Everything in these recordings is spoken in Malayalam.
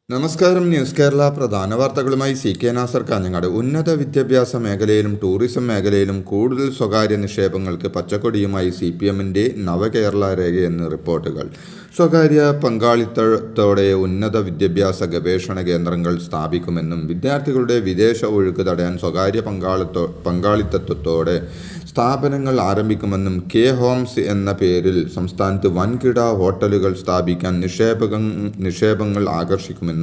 നമസ്കാരം. ന്യൂസ് കേരള പ്രധാന വാർത്തകളുമായി CK നാസർ കാഞ്ഞങ്ങാട്. ഉന്നത വിദ്യാഭ്യാസ മേഖലയിലും ടൂറിസം മേഖലയിലും കൂടുതൽ സ്വകാര്യ നിക്ഷേപങ്ങൾക്ക് പച്ചക്കൊടിയുമായി CPMന്റെ നവകേരള രേഖയെന്ന് റിപ്പോർട്ടുകൾ. സ്വകാര്യ പങ്കാളിത്തത്തോടെ ഉന്നത വിദ്യാഭ്യാസ ഗവേഷണ കേന്ദ്രങ്ങൾ സ്ഥാപിക്കുമെന്നും വിദ്യാർത്ഥികളുടെ വിദേശ ഒഴുക്ക് തടയാൻ സ്വകാര്യ പങ്കാളിത്തത്തോടെ സ്ഥാപനങ്ങൾ ആരംഭിക്കുമെന്നും ഹോംസ് എന്ന പേരിൽ സംസ്ഥാനത്ത് വൻകിട ഹോട്ടലുകൾ സ്ഥാപിക്കാൻ നിക്ഷേപങ്ങൾ ആകർഷിക്കുമെന്നും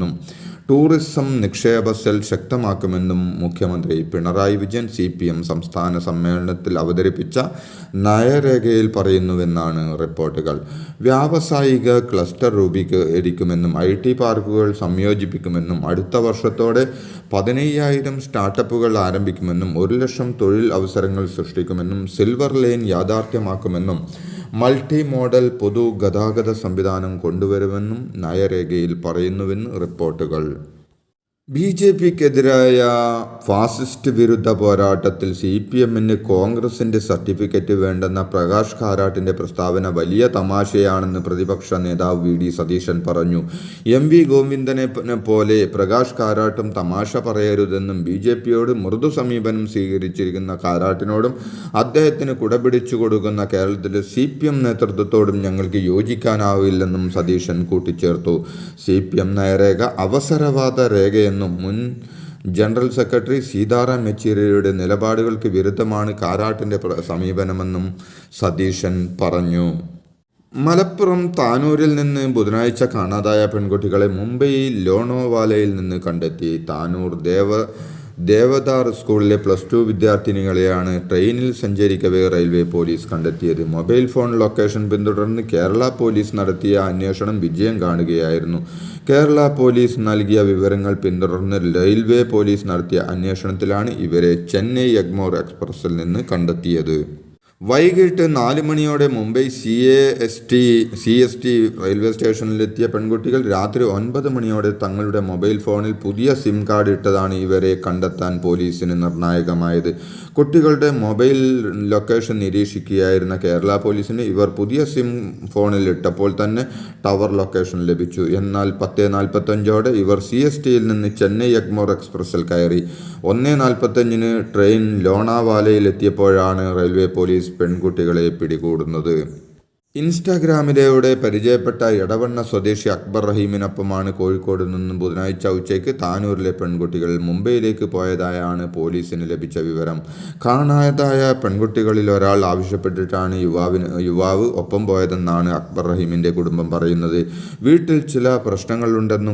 ടൂറിസം നിക്ഷേപ സെൽ ശക്തമാക്കുമെന്നും മുഖ്യമന്ത്രി പിണറായി വിജയൻ CPM സംസ്ഥാന സമ്മേളനത്തിൽ അവതരിപ്പിച്ച നയരേഖയിൽ പറയുന്നുവെന്നാണ് റിപ്പോർട്ടുകൾ. വ്യാവസായിക ക്ലസ്റ്റർ രൂപീകരിക്കുമെന്നും IT പാർക്കുകൾ സംയോജിപ്പിക്കുമെന്നും അടുത്ത വർഷത്തോടെ 15,000 സ്റ്റാർട്ടപ്പുകൾ ആരംഭിക്കുമെന്നും 1,00,000 തൊഴിൽ അവസരങ്ങൾ സൃഷ്ടിക്കുമെന്നും സിൽവർ ലൈൻ യാഥാർത്ഥ്യമാക്കുമെന്നും മൾട്ടി മോഡൽ പൊതുഗതാഗത സംവിധാനം കൊണ്ടുവരുമെന്നും നയരേഖയിൽ പറയുന്നുവെന്ന് റിപ്പോർട്ടുകൾ. BJPക്കെതിരായ ഫാസിസ്റ്റ് വിരുദ്ധ പോരാട്ടത്തിൽ CPMന് കോൺഗ്രസിന്റെ സർട്ടിഫിക്കറ്റ് വേണ്ടെന്ന പ്രകാശ് കാരാട്ടിന്റെ പ്രസ്താവന വലിയ തമാശയാണെന്ന് പ്രതിപക്ഷ നേതാവ് VD സതീശൻ പറഞ്ഞു. MV ഗോവിന്ദനെ പോലെ പ്രകാശ് കാരാട്ടും തമാശ പറയരുതെന്നും BJPയോട് മൃദു സമീപനം സ്വീകരിച്ചിരിക്കുന്ന കാരാട്ടിനോടും അദ്ദേഹത്തിന് കുടപിടിച്ചു കൊടുക്കുന്ന കേരളത്തിലെ CPM നേതൃത്വത്തോടും ഞങ്ങൾക്ക് യോജിക്കാനാവില്ലെന്നും സതീശൻ കൂട്ടിച്ചേർത്തു. CPM നയരേഖ അവസരവാദ രേഖയെന്നും മുൻ ജനറൽ സെക്രട്ടറി സീതാറാം യെച്ചൂരിയുടെ നിലപാടുകൾക്ക് വിരുദ്ധമാണ് കാരാട്ടിന്റെ സമീപനമെന്നും സതീശൻ പറഞ്ഞു. മലപ്പുറം താനൂരിൽ നിന്ന് ബുധനാഴ്ച കാണാതായ പെൺകുട്ടികളെ മുംബൈ ലോണോവാലയിൽ നിന്ന് കണ്ടെത്തി. താനൂർ ദേവദാർ സ്കൂളിലെ +2 വിദ്യാർത്ഥിനികളെയാണ് ട്രെയിനിൽ സഞ്ചരിക്കവേ റെയിൽവേ പോലീസ് കണ്ടെത്തിയത്. മൊബൈൽ ഫോൺ ലൊക്കേഷൻ പിന്തുടർന്ന് കേരള പോലീസ് നടത്തിയ അന്വേഷണം വിജയം കാണുകയായിരുന്നു. കേരള പോലീസ് നൽകിയ വിവരങ്ങൾ പിന്തുടർന്ന് റെയിൽവേ പോലീസ് നടത്തിയ അന്വേഷണത്തിലാണ് ഇവരെ ചെന്നൈ എഗ്മോർ എക്സ്പ്രസിൽ നിന്ന് കണ്ടെത്തിയത്. വൈകിട്ട് 4 മണിയോടെ മുംബൈ CST റെയിൽവേ സ്റ്റേഷനിലെത്തിയ പെൺകുട്ടികൾ രാത്രി 9 മണിയോടെ തങ്ങളുടെ മൊബൈൽ ഫോണിൽ പുതിയ സിം കാർഡ് ഇട്ടതാണ് ഇവരെ കണ്ടെത്താൻ പോലീസിന് നിർണായകമായത്. കുട്ടികളുടെ മൊബൈൽ ലൊക്കേഷൻ നിരീക്ഷിക്കുകയായിരുന്ന കേരള പോലീസിന് ഇവർ പുതിയ സിം ഫോണിൽ ഇട്ടപ്പോൾ തന്നെ ടവർ ലൊക്കേഷൻ ലഭിച്ചു. എന്നാൽ 10:45ഓടെ ഇവർ CSTയിൽ നിന്ന് ചെന്നൈ എഗ്മോർ എക്സ്പ്രസിൽ കയറി. 1:45-ന് ട്രെയിൻ ലോണാവാലയിൽ എത്തിയപ്പോഴാണ് റെയിൽവേ പോലീസ് പെൺകുട്ടികളെ പിടികൂടുന്നത്. ഇൻസ്റ്റാഗ്രാമിലൂടെ പരിചയപ്പെട്ട എടവണ്ണ സ്വദേശി അക്ബർ റഹീമിനൊപ്പമാണ് കോഴിക്കോട് നിന്നും ബുധനാഴ്ച ഉച്ചയ്ക്ക് താനൂരിലെ പെൺകുട്ടികൾ മുംബൈയിലേക്ക് പോയതായാണ് പോലീസിന് ലഭിച്ച വിവരം. കാണാതായ പെൺകുട്ടികളിൽ ഒരാൾ ആവശ്യപ്പെട്ടിട്ടാണ് യുവാവ് ഒപ്പം പോയതെന്നാണ് അക്ബർ റഹീമിന്റെ കുടുംബം പറയുന്നത്. വീട്ടിൽ ചില പ്രശ്നങ്ങളുണ്ടെന്നും